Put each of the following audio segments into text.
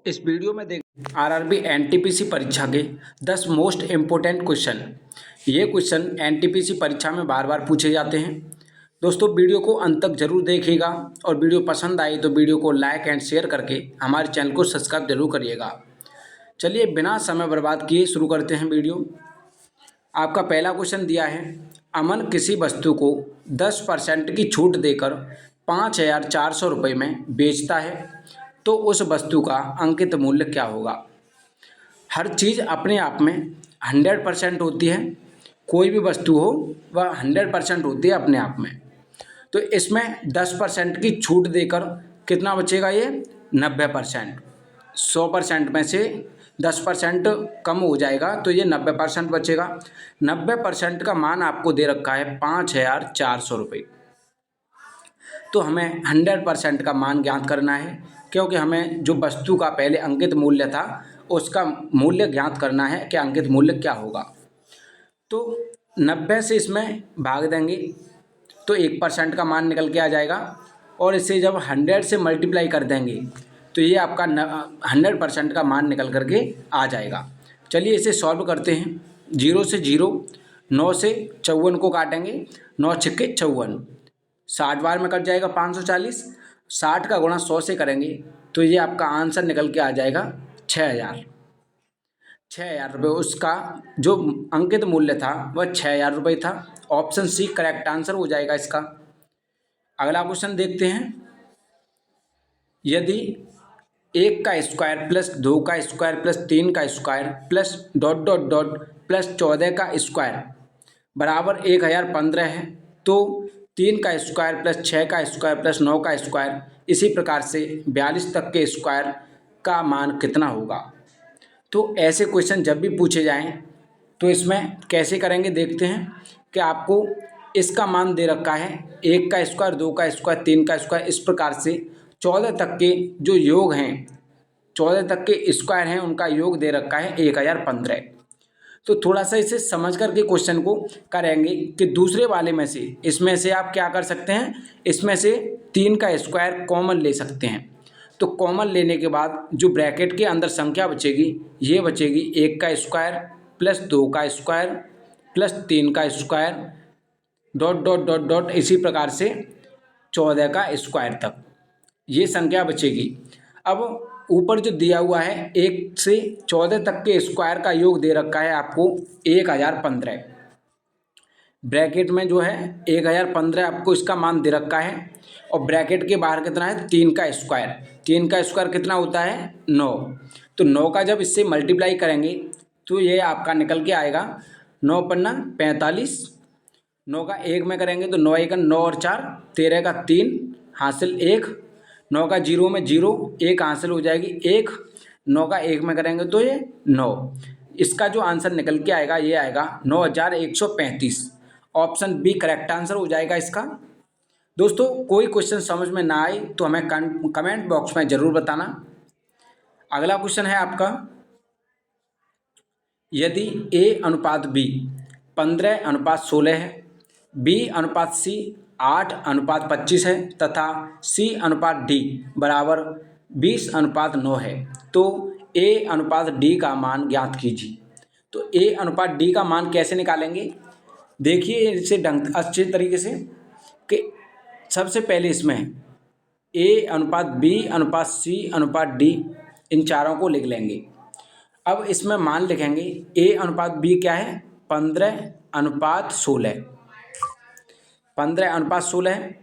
इस वीडियो में देख आरआरबी एनटीपीसी परीक्षा के 10 मोस्ट इम्पोर्टेंट क्वेश्चन। ये क्वेश्चन एनटीपीसी परीक्षा में बार बार पूछे जाते हैं। दोस्तों वीडियो को अंत तक जरूर देखिएगा और वीडियो पसंद आई तो वीडियो को लाइक एंड शेयर करके हमारे चैनल को सब्सक्राइब जरूर करिएगा। चलिए बिना समय बर्बाद किए शुरू करते हैं वीडियो। आपका पहला क्वेश्चन दिया है, अमन किसी वस्तु को 10% की छूट देकर 5,400 रुपये में बेचता है तो उस वस्तु का अंकित मूल्य क्या होगा। हर चीज़ अपने आप में 100% होती है, कोई भी वस्तु हो वह 100% होती है अपने आप में। तो इसमें 10% की छूट देकर कितना बचेगा, ये 90%। 100% में से 10% कम हो जाएगा तो ये 90% बचेगा। 90% का मान आपको दे रखा है 5,400 रुपये। तो हमें 100% का मान ज्ञात करना है, क्योंकि हमें जो वस्तु का पहले अंकित मूल्य था उसका मूल्य ज्ञात करना है कि अंकित मूल्य क्या होगा। तो 90 से इसमें भाग देंगे तो 1% का मान निकल के आ जाएगा, और इसे जब 100 से मल्टीप्लाई कर देंगे तो ये आपका 100% का मान निकल करके आ जाएगा। चलिए इसे सॉल्व करते हैं। 0 से 0, 9 से 54 को काटेंगे, 9 छिक्के 54, 60 बार में कट जाएगा 540। 60 का गुणा 100 से करेंगे तो ये आपका आंसर निकल के आ जाएगा 6,000 रुपये। उसका जो अंकित मूल्य था वह 6,000 रुपये था। ऑप्शन सी करेक्ट आंसर हो जाएगा इसका। अगला क्वेश्चन देखते हैं। यदि 1 का स्क्वायर प्लस 2 का स्क्वायर प्लस 3 का square plus dot dot dot plus 14 का स्क्वायर बराबर 1,015 है तो 3 का स्क्वायर प्लस 6 का स्क्वायर प्लस 9 का स्क्वायर इसी प्रकार से 42 तक के स्क्वायर का मान कितना होगा। तो ऐसे क्वेश्चन जब भी पूछे जाएं तो इसमें कैसे करेंगे देखते हैं कि आपको इसका मान दे रखा है 1 का स्क्वायर, 2 का स्क्वायर, 3 का स्क्वायर, इस प्रकार से 14 तक के जो योग हैं, 14 तक के स्क्वायर हैं, उनका योग दे रखा है 1,015। तो थोड़ा सा इसे समझ करके क्वेश्चन को करेंगे कि दूसरे वाले में से इसमें से आप क्या कर सकते हैं, इसमें से 3 का स्क्वायर कॉमन ले सकते हैं। तो कॉमन लेने के बाद जो ब्रैकेट के अंदर संख्या बचेगी ये बचेगी 1 का स्क्वायर प्लस 2 का स्क्वायर प्लस 3 का square dot dot dot dot इसी प्रकार से 14 का स्क्वायर तक ये संख्या बचेगी। अब ऊपर जो दिया हुआ है 1 से 14 तक के स्क्वायर का योग दे रखा है आपको 1,015। ब्रैकेट में जो है 1,015 आपको इसका मान दे रखा है, और ब्रैकेट के बाहर कितना है 3 का स्क्वायर। 3 का स्क्वायर कितना होता है 9। तो 9 का जब इससे मल्टीप्लाई करेंगे तो ये आपका निकल के आएगा 9 पन्ना 45। 9 का 1 में करेंगे तो 9 1 9 और 4 13 का 3 हासिल 1। 9 का 0 में 0 1 हासिल हो जाएगी 1। 9 का 1 में करेंगे तो ये 9। इसका जो आंसर निकल के आएगा ये आएगा 9,135। ऑप्शन बी करेक्ट आंसर हो जाएगा इसका। दोस्तों कोई क्वेश्चन समझ में ना आए तो हमें कमेंट बॉक्स में ज़रूर बताना। अगला क्वेश्चन है आपका, यदि A अनुपात B 15:16 है, B अनुपात C 8:25 है तथा C अनुपात D बराबर 20:9 है तो A अनुपात D का मान ज्ञात कीजिए। तो A अनुपात D का मान कैसे निकालेंगे, देखिए इसे अच्छे तरीके से कि सबसे पहले इसमें A अनुपात B अनुपात C अनुपात D इन चारों को लिख लेंगे। अब इसमें मान लिखेंगे A अनुपात B क्या है 15:16, 15:16 है।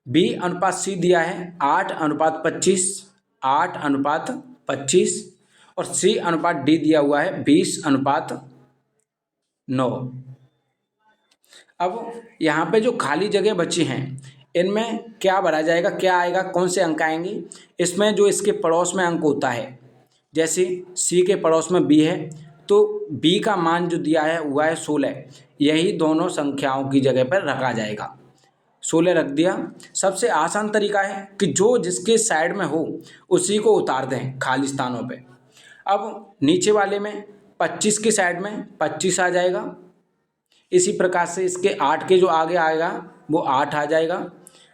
B अनुपात C दिया है 8:25, 8:25, और C अनुपात D दिया हुआ है 20:9। अब यहाँ पे जो खाली जगह बची हैं इनमें क्या भरा जाएगा, क्या आएगा, कौन से अंक आएंगे। इसमें जो इसके पड़ोस में अंक होता है, जैसे C के पड़ोस में B है तो B का मान जो दिया है हुआ है 16, यही दोनों संख्याओं की जगह पर रखा जाएगा। 16 रख दिया। सबसे आसान तरीका है कि जो जिसके साइड में हो उसी को उतार दें खाली स्थानों पे। अब नीचे वाले में 25 की साइड में 25 आ जाएगा, इसी प्रकार से इसके 8 के जो आगे आएगा वो 8 आ जाएगा,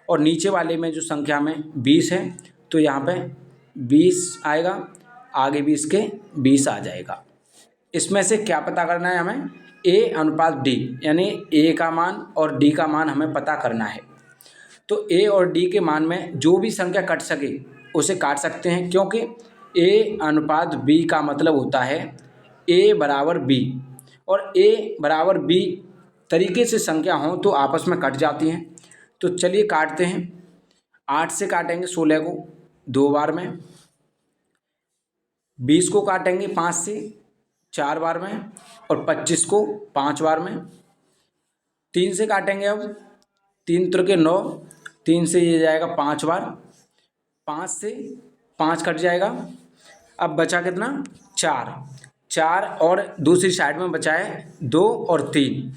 और नीचे वाले में जो संख्या में 20 है तो यहाँ पे 20 आएगा। आगे भी इसके 20 आ जाएगा। इसमें से क्या पता करना है हमें, ए अनुपात डी, यानी ए का मान और डी का मान हमें पता करना है। तो ए और डी के मान में जो भी संख्या कट सके उसे काट सकते हैं, क्योंकि ए अनुपात बी का मतलब होता है ए बराबर बी, और ए बराबर बी तरीके से संख्या हो तो आपस में कट जाती हैं। तो चलिए काटते हैं। 8 से काटेंगे 16 को 2 बार में, 20 को काटेंगे 5 से 4 बार में, और 25 को 5 बार में। 3 से काटेंगे अब, 3 त्रिके 9, 3 से ये जाएगा 5 बार, 5 से 5 कट जाएगा। अब बचा कितना, 4 और दूसरी साइड में बचा है 2 और 3।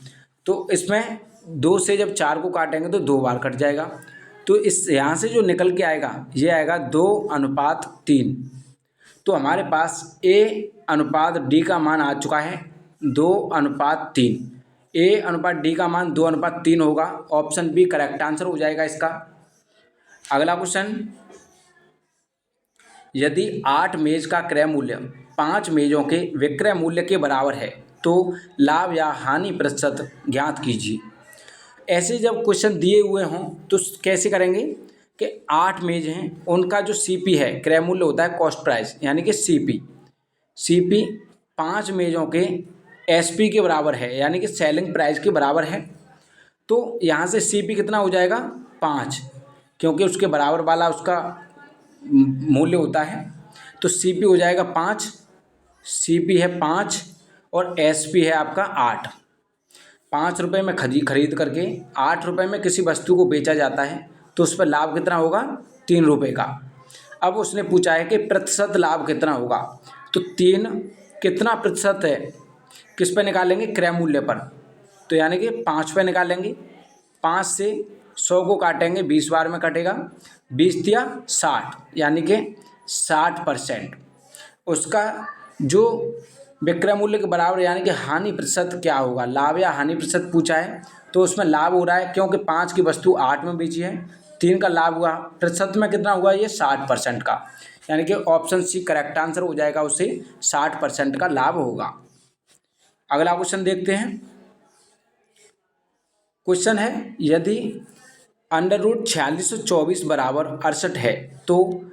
तो इसमें 2 से जब 4 को काटेंगे तो 2 बार कट जाएगा। तो इस यहाँ से जो निकल के आएगा ये आएगा 2:3। तो हमारे पास ए अनुपात डी का मान आ चुका है 2:3। ए अनुपात डी का मान 2:3 होगा। ऑप्शन बी करेक्ट आंसर हो जाएगा इसका। अगला क्वेश्चन, यदि 8 मेज का क्रय मूल्य 5 मेजों के विक्रय मूल्य के बराबर है तो लाभ या हानि प्रतिशत ज्ञात कीजिए। ऐसे जब क्वेश्चन दिए हुए हों तो कैसे करेंगे कि 8 मेज हैं, उनका जो सीपी है, क्रय मूल्य होता है कॉस्ट प्राइस, यानी कि सीपी 5 मेजों के एसपी के बराबर है, यानी कि सेलिंग प्राइस के बराबर है। तो यहाँ से सीपी कितना हो जाएगा, 5, क्योंकि उसके बराबर वाला उसका मूल्य होता है। तो सीपी हो जाएगा 5, सीपी है 5 और एसपी है आपका 8। 5 रुपये में खरीद करके 8 रुपये में किसी वस्तु को बेचा जाता है तो उस पर लाभ कितना होगा, 3 रुपये का। अब उसने पूछा है कि प्रतिशत लाभ कितना होगा, तो 3 कितना प्रतिशत है, किस पे निकालेंगे, क्रय मूल्य पर। तो यानी कि 5 पे निकालेंगे। 5 से 100 को काटेंगे, 20 बार में कटेगा, 20 या 60, यानी कि 60%। उसका जो विक्रय मूल्य के बराबर, यानी कि हानि प्रतिशत क्या होगा, लाभ या हानि प्रतिशत पूछा है। तो उसमें लाभ हो रहा है, क्योंकि 5 की वस्तु 8 में बेची है, 3 का लाभ हुआ, प्रतिशत में कितना हुआ, ये 60% का, यानी कि ऑप्शन सी करेक्ट आंसर हो जाएगा, उससे 60% का लाभ होगा। अगला क्वेश्चन देखते हैं। क्वेश्चन है, यदि √4624 बराबर 68 है तो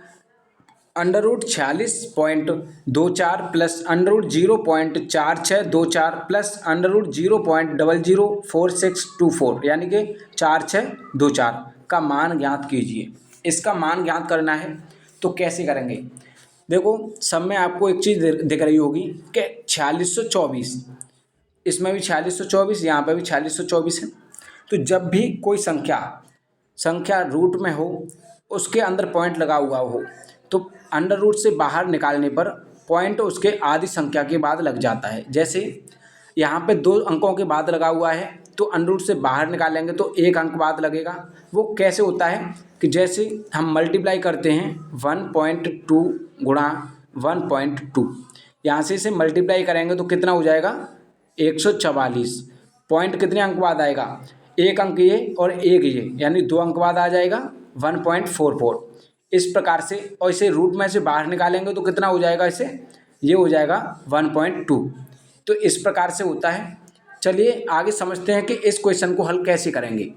√46.24 प्लस √0.4624 प्लस √0.004624, यानी कि 4624 का मान ज्ञात कीजिए। इसका मान ज्ञात करना है तो कैसे करेंगे, देखो सब में आपको एक चीज़ दिख रही होगी कि 4624, इसमें भी 4624, यहाँ पर भी 4624 है। तो जब भी कोई संख्या रूट में हो, उसके अंदर पॉइंट लगा हुआ हो, तो अंडर रूट से बाहर निकालने पर पॉइंट उसके आधी संख्या के बाद लग जाता है। जैसे यहाँ पे 2 अंकों के बाद लगा हुआ है, तो अंडर रूट से बाहर निकालेंगे तो 1 अंक बाद लगेगा। वो कैसे होता है कि जैसे हम मल्टीप्लाई करते हैं 1.2 गुणा 1.2, यहाँ से इसे मल्टीप्लाई करेंगे तो कितना हो जाएगा, 144। पॉइंट कितने अंक बाद आएगा, 1 अंक ये और 1 ये, यानी 2 अंक बाद आ जाएगा 1.44। इस प्रकार से, और इसे रूट में से बाहर निकालेंगे तो कितना हो जाएगा, इसे ये हो जाएगा 1.2। तो इस प्रकार से होता है। चलिए आगे समझते हैं कि इस क्वेश्चन को हल कैसे करेंगे।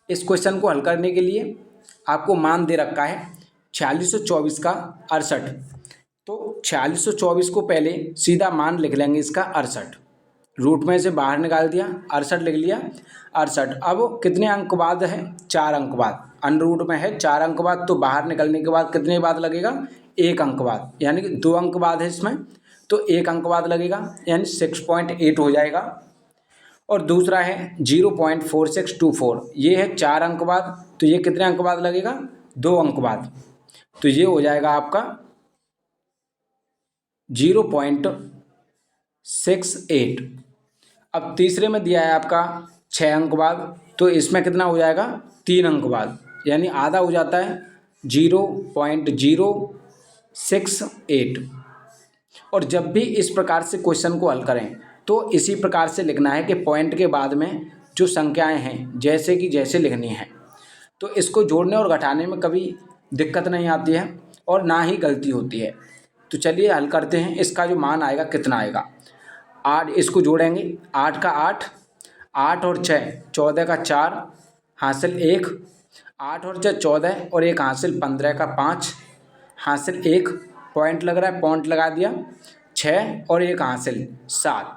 इस क्वेश्चन को हल करने के लिए आपको मान दे रखा है 4624 का 68। तो 4624 को पहले सीधा मान लिख लेंगे इसका 68, रूट में से बाहर निकाल दिया, 68 लिख लिया। 68 अब कितने अंक बाद है, 4 अंक बाद, अंडर रूट में है 4 अंक बाद, तो बाहर निकलने के बाद कितने बाद लगेगा, 1 अंक बाद, यानी कि 2 अंक बाद है इसमें, तो 1 अंक बाद लगेगा, यानी 6.8 हो जाएगा। और दूसरा है 0.4624, ये है 4 अंक बाद, तो ये कितने अंक बाद लगेगा, 2 अंक बाद, तो ये हो जाएगा आपका 0.68। अब तीसरे में दिया है आपका 6 अंक बाद, तो इसमें कितना हो जाएगा, 3 अंक बाद, यानी आधा हो जाता है 0.068। और जब भी इस प्रकार से क्वेश्चन को हल करें तो इसी प्रकार से लिखना है कि पॉइंट के बाद में जो संख्याएं हैं जैसे लिखनी है, तो इसको जोड़ने और घटाने में कभी दिक्कत नहीं आती है। और ना ही गलती होती है। तो चलिए हल करते हैं। इसका जो मान आएगा कितना आएगा, 8, इसको जोड़ेंगे, 8 का 8, 8 और 6 14 का 4 हासिल 1, 8 और 6 14 और 1 हासिल 15 का 5 हासिल 1, पॉइंट लग रहा है, पॉइंट लगा दिया, 6 और 1 हासिल 7।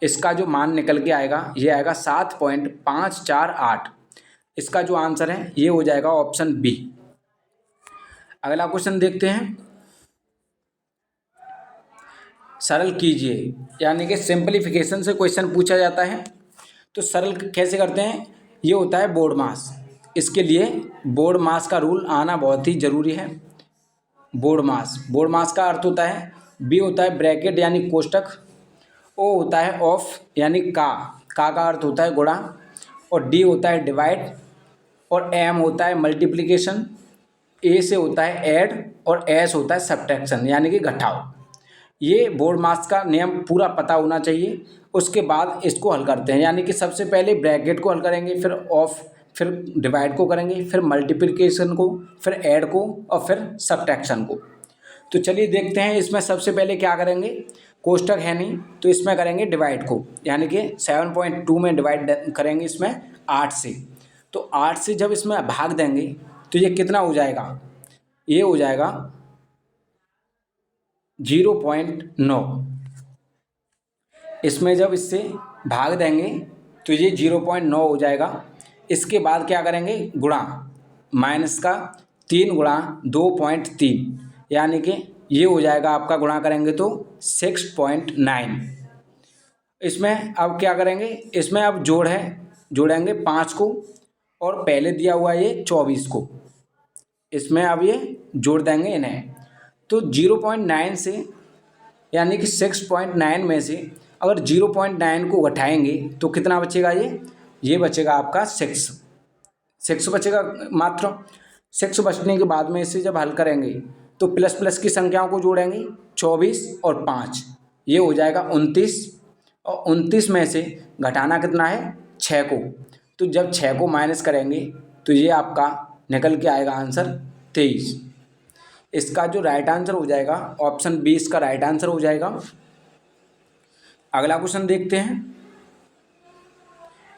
इसका जो मान निकल के आएगा ये आएगा 7.548। इसका जो आंसर है ये हो जाएगा ऑप्शन बी। अगला क्वेश्चन देखते हैं। सरल कीजिए, यानी कि सिंपलीफिकेशन से क्वेश्चन पूछा जाता है। तो सरल कैसे करते हैं, ये होता है बोर्ड मास। इसके लिए बोर्ड मास का रूल आना बहुत ही ज़रूरी है। बोर्ड मास का अर्थ होता है, बी होता है ब्रैकेट यानी कोष्टक, ओ होता है ऑफ यानी का अर्थ होता है गुणा, और डी होता है डिवाइड, और एम होता है मल्टीप्लिकेशन, ए से होता है ऐड, और एस होता है सब्ट्रैक्शन यानी कि घटाव। ये बोर्ड मास का नियम पूरा पता होना चाहिए। उसके बाद इसको हल करते हैं, यानी कि सबसे पहले ब्रैकेट को हल करेंगे, फिर ऑफ, फिर डिवाइड को करेंगे, फिर मल्टीप्लिकेशन को, फिर ऐड को, और फिर सब्ट्रैक्शन को। तो चलिए देखते हैं। इसमें सबसे पहले क्या करेंगे, कोष्टक है नहीं तो इसमें करेंगे डिवाइड को, यानी कि 7.2 में डिवाइड करेंगे इसमें 8 से। तो 8 से जब इसमें भाग देंगे तो ये कितना हो जाएगा, ये हो जाएगा 0.9। इसमें जब इससे भाग देंगे तो ये 0.9 हो जाएगा। इसके बाद क्या करेंगे, गुणा, माइनस का 3 गुणा 2.3, यानी कि ये हो जाएगा आपका, गुणा करेंगे तो 6.9। इसमें अब क्या करेंगे, इसमें अब जोड़ेंगे 5 को, और पहले दिया हुआ ये 24 को, इसमें अब ये जोड़ देंगे इन्हें। तो 0.9 से, यानी कि 6.9 में से अगर 0.9 को घटाएंगे तो कितना बचेगा, ये बचेगा आपका 6 बचेगा मात्र। 6 बचने के बाद में इसे जब हल करेंगे तो प्लस प्लस की संख्याओं को जोड़ेंगे, 24 और 5, ये हो जाएगा 29, और 29 में से घटाना कितना है, 6 को। तो जब 6 को माइनस करेंगे तो ये आपका निकल के आएगा आंसर 23। इसका जो राइट आंसर हो जाएगा ऑप्शन बी, इसका राइट आंसर हो जाएगा। अगला क्वेश्चन देखते हैं।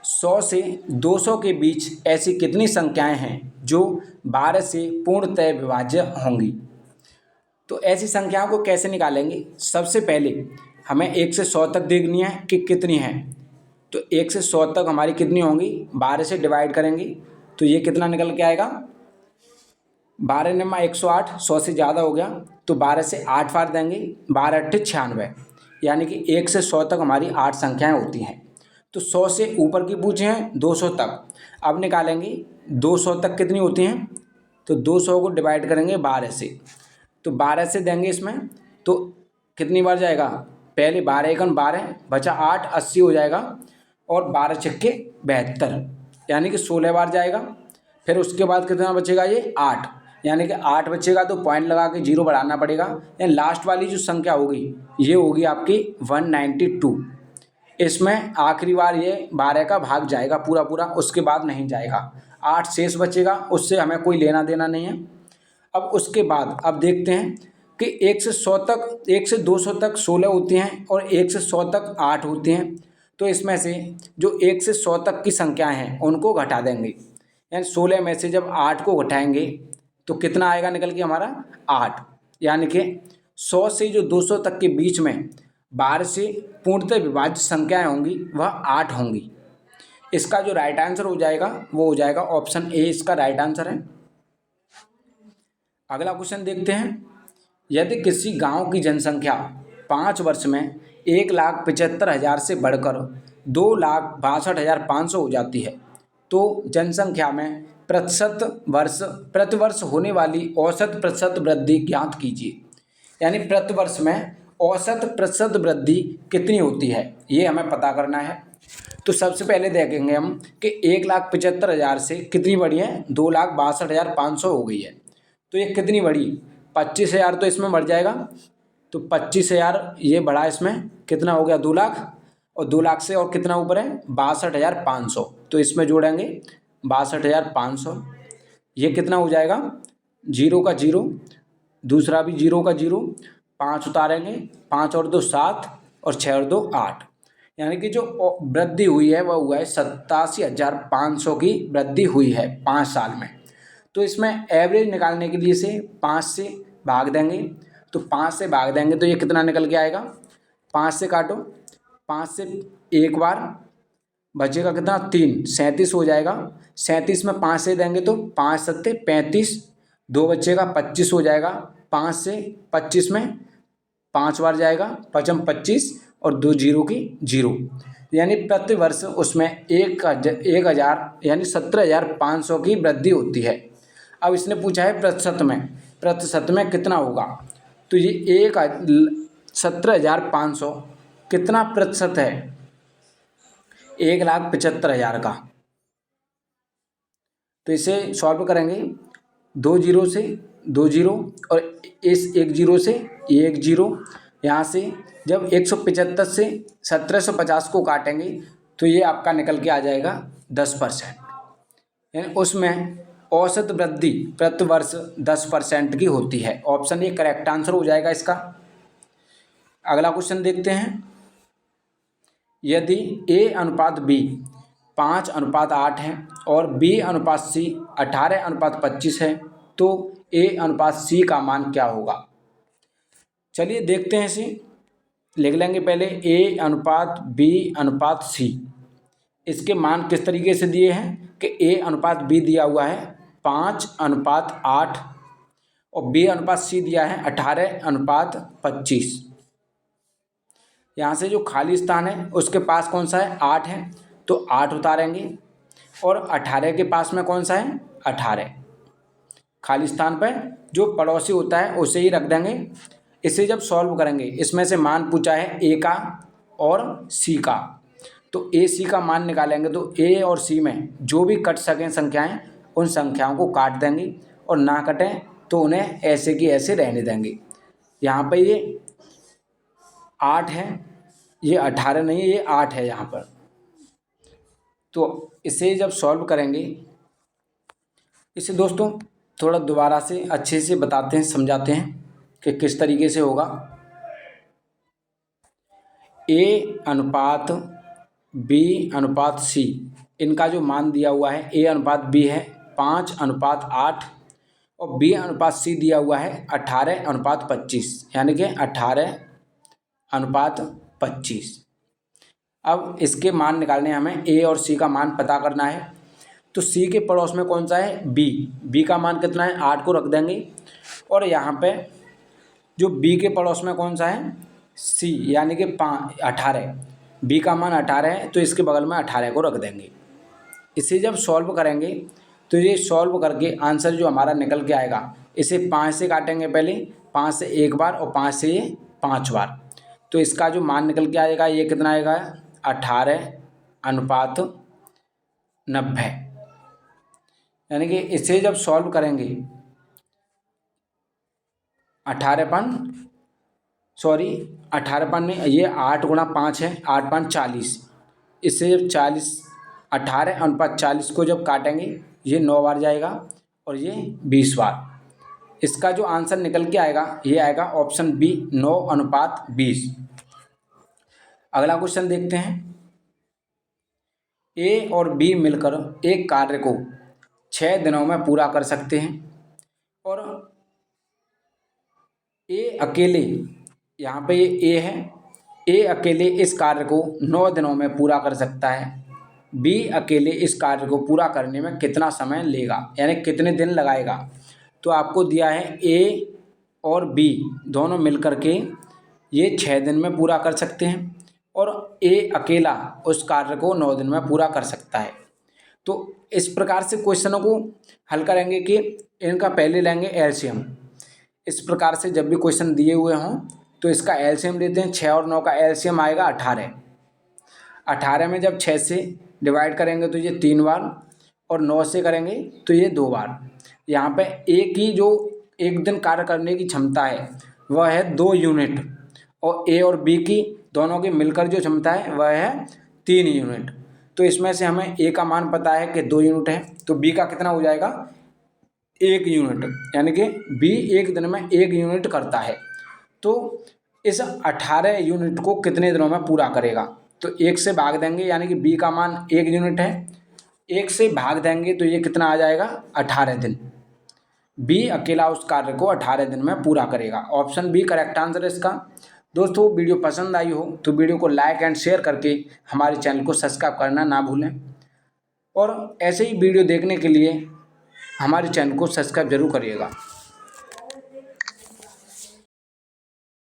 100 से 200 के बीच ऐसी कितनी संख्याएं हैं जो 12 से पूर्णतः विभाज्य होंगी। तो ऐसी संख्याओं को कैसे निकालेंगे, सबसे पहले हमें 1 से 100 तक देखनी है कि कितनी है। तो 1 से 100 तक हमारी कितनी होंगी, 12 से डिवाइड करेंगे तो ये कितना निकल के आएगा, 12 नमा 108, 100 से ज़्यादा हो गया तो 12 से 8 फाड़ देंगे, 12 8 96, यानी कि 1 से 100 तक हमारी 8 संख्याएं होती हैं। तो 100 से ऊपर की पूछे हैं 200 तक। अब निकालेंगे 200 तक कितनी होती हैं, तो 200 को डिवाइड करेंगे 12 से, तो 12 से देंगे इसमें तो कितनी बार जाएगा, पहले 12 एकम 12 बचा 8, 80 हो जाएगा, और 12 छक्के 72, यानी कि 16 बार जाएगा। फिर उसके बाद कितना बचेगा, ये 8, यानी कि 8 बचेगा तो पॉइंट लगा के 0 बढ़ाना पड़ेगा, यानी लास्ट वाली जो संख्या होगी ये होगी आपकी 192। इसमें आखिरी बार ये 12 का भाग जाएगा पूरा पूरा, उसके बाद नहीं जाएगा। 8 शेष बचेगा, उससे हमें कोई लेना देना नहीं है। अब उसके बाद अब देखते हैं कि 1 से 100 तक, 1 से 200 तक 16 होती हैं और 1 से 100 तक 8 होती हैं। तो इसमें से जो 1 से 100 तक की संख्याएं हैं उनको घटा देंगे, यानी 16 में से जब 8 को घटाएंगे तो कितना आएगा निकल के हमारा 8, यानी कि 100 से जो 200 तक के बीच में 12 से पूर्णतः विभाज्य संख्याएं होंगी वह 8 होंगी। इसका जो राइट आंसर हो जाएगा वो हो जाएगा ऑप्शन ए, इसका राइट आंसर है। अगला क्वेश्चन देखते हैं। यदि किसी गांव की जनसंख्या 5 वर्ष में 1,75,000 से बढ़कर 2,62,500 हो जाती है तो जनसंख्या में प्रति वर्ष होने वाली औसत प्रतिशत वृद्धि ज्ञात कीजिए। यानी प्रति वर्ष में औसत प्रतिशत वृद्धि कितनी होती है ये हमें पता करना है। तो सबसे पहले देखेंगे हम कि 1,75,000 से कितनी बढ़ी है, 2,62,500 हो गई है। तो ये कितनी बढ़ी, 25,000 तो इसमें बढ़ जाएगा, तो 25,000 ये बढ़ा, इसमें कितना हो गया 2 लाख, और 2 लाख से और कितना ऊपर है 62,500, तो इसमें जोड़ेंगे 62,500, ये कितना हो जाएगा 0 का 0, दूसरा भी 0 का 0, 5 उतारेंगे, 5 और 2 7 और 6 और 2 8, यानी कि जो वृद्धि हुई है वह हुआ है 87,500 की वृद्धि हुई है 5 साल में। तो इसमें एवरेज निकालने के लिए से 5 से भाग देंगे, तो 5 से भाग देंगे तो ये कितना निकल के आएगा, 5 से काटो, 5 से एक बार बचेगा कितना 3, 37 हो जाएगा। 37 में 5 से देंगे तो 5 सत्ते 35, 2 बचेगा 25 हो जाएगा। 5 से 25 में 5 बार जाएगा, 5 25 और 2 जीरो की 0, यानी प्रति वर्ष उसमें 1,000 यानी 17,500 की वृद्धि होती है। अब इसने पूछा है प्रतिशत में कितना होगा, तो ये 17,500 कितना प्रतिशत है, 1,75,000 का। तो इसे सॉल्व करेंगे, 2 जीरो से 2 जीरो और इस 1 जीरो से 1 जीरो, यहाँ से जब 175 से 1750 को काटेंगे तो ये आपका निकल के आ जाएगा 10%, यानी उसमें औसत वृद्धि प्रति वर्ष 10% की होती है। ऑप्शन ए करेक्ट आंसर हो जाएगा इसका। अगला क्वेश्चन देखते हैं, यदि A अनुपात B 5:8 है और B अनुपात C 18:25 है तो A अनुपात C का मान क्या होगा। चलिए देखते हैं, इसे लिख लेंगे पहले, A अनुपात B अनुपात C, इसके मान किस तरीके से दिए हैं कि A अनुपात B दिया हुआ है 5:8 और B अनुपात C दिया है 18:25। यहाँ से जो खाली स्थान है उसके पास कौन सा है, 8 है, तो 8 उतारेंगे और 18 के पास में कौन सा है, 18, खाली स्थान पर जो पड़ोसी होता है उसे ही रख देंगे। इसे जब सॉल्व करेंगे, इसमें से मान पूछा है A का और C का, तो A C का मान निकालेंगे तो A और C में जो भी कट सकें संख्याएं उन संख्याओं को काट देंगे और ना कटें तो उन्हें ऐसे की ऐसे रहने देंगे। यहाँ पर ये 8 है, ये 18 नहीं है, ये 8 है यहाँ पर। तो इसे जब सॉल्व करेंगे, इसे दोस्तों थोड़ा दोबारा से अच्छे से बताते हैं, समझाते हैं कि किस तरीके से होगा। A अनुपात B अनुपात C, इनका जो मान दिया हुआ है, A अनुपात B है 5:8 और B अनुपात C दिया हुआ है 18:25, यानी कि 18:25। अब इसके मान निकालने हमें A और C का मान पता करना है। तो C के पड़ोस में कौन सा है, B का मान कितना है, 8 को रख देंगे और यहाँ पे जो B के पड़ोस में कौन सा है, C, यानी कि 18, B का मान 18 है तो इसके बगल में 18 को रख देंगे। इसे जब सॉल्व करेंगे तो ये सॉल्व करके आंसर जो हमारा निकल के आएगा, इसे 5 से काटेंगे पहले, 5 से एक बार और 5 से ये 5 बार, तो इसका जो मान निकल के आएगा ये कितना आएगा, 18:90, यानी कि इसे जब सॉल्व करेंगे 18 में ये 8 गुणा 5 है, 8 40, इससे जब 18:40 को जब काटेंगे ये 9 बार जाएगा और ये 20 बार। इसका जो आंसर निकल के आएगा ये आएगा ऑप्शन बी 9:20। अगला क्वेश्चन देखते हैं, ए और बी मिलकर एक कार्य को 6 दिनों में पूरा कर सकते हैं और ए अकेले, यहाँ पे ये ए है, ए अकेले इस कार्य को 9 दिनों में पूरा कर सकता है। बी अकेले इस कार्य को पूरा करने में कितना समय लेगा, यानी कितने दिन लगाएगा। तो आपको दिया है ए और बी दोनों मिलकर के ये 6 दिन में पूरा कर सकते हैं और ए अकेला उस कार्य को 9 दिन में पूरा कर सकता है। तो इस प्रकार से क्वेश्चनों को हल करेंगे कि इनका पहले लेंगे एलसीएम। इस प्रकार से जब भी क्वेश्चन दिए हुए हों तो इसका एलसीएम लेते हैं। 6 और 9 का एलसीएम आएगा 18। 18 में जब 6 से डिवाइड करेंगे तो ये 3 बार और 9 से करेंगे तो ये 2 बार। यहाँ पे ए की जो एक दिन कार्य करने की क्षमता है वह है 2 यूनिट और ए और बी की दोनों की मिलकर जो क्षमता है वह है 3 यूनिट। तो इसमें से हमें ए का मान पता है कि 2 यूनिट है, तो बी का कितना हो जाएगा 1 यूनिट, यानी कि बी एक दिन में 1 यूनिट करता है, तो इस 18 यूनिट को कितने दिनों में पूरा करेगा। तो 1 से भाग देंगे, यानी कि बी का मान 1 यूनिट है, 1 से भाग देंगे तो ये कितना आ जाएगा 18 दिन। बी अकेला उस कार्य को 18 दिन में पूरा करेगा। ऑप्शन बी करेक्ट आंसर है इसका। दोस्तों वीडियो पसंद आई हो तो वीडियो को लाइक एंड शेयर करके हमारे चैनल को सब्सक्राइब करना ना भूलें, और ऐसे ही वीडियो देखने के लिए हमारे चैनल को सब्सक्राइब जरूर करिएगा।